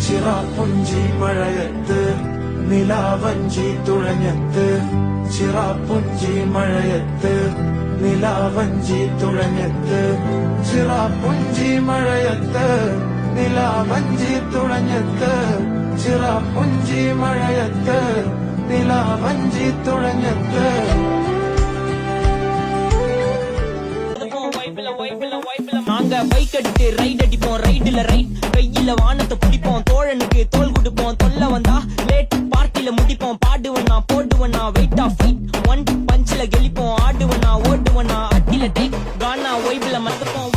ചിറാപ്പുഞ്ചി മഴയത്ത് നിലാവഞ്ചി തുഴഞ്ഞത്ത് ചിറാപ്പുഞ്ചി മഴയത്ത് നിലാവഞ്ചി തുഴഞ്ഞത്ത് ചിറാപ്പുഞ്ചി മഴയത്ത് നിലാവഞ്ചി തുഴഞ്ഞത്ത് ചിറാപ്പുഞ്ചി മഴയത്ത് നിലാവഞ്ചി തുഴഞ്ഞത്ത് நாங்க பைக் அடித்து ரைட் அடிப்போம் ரைடுல ரைட் கையில வானத்தை பிடிப்போம் தோழனுக்கு தோல் கொடுப்போம் தொல்ல வந்தா லேட் பார்ட்டில முடிப்போம் பாடுவனா போடுவனா வெயிட் ஆஃப் ஃபைட் ஒன் பஞ்சில கெளிப்போம் ஆடுவனா ஓடுவனா அட்டில டைட் கானா வைப்ல மறந்துப்போம்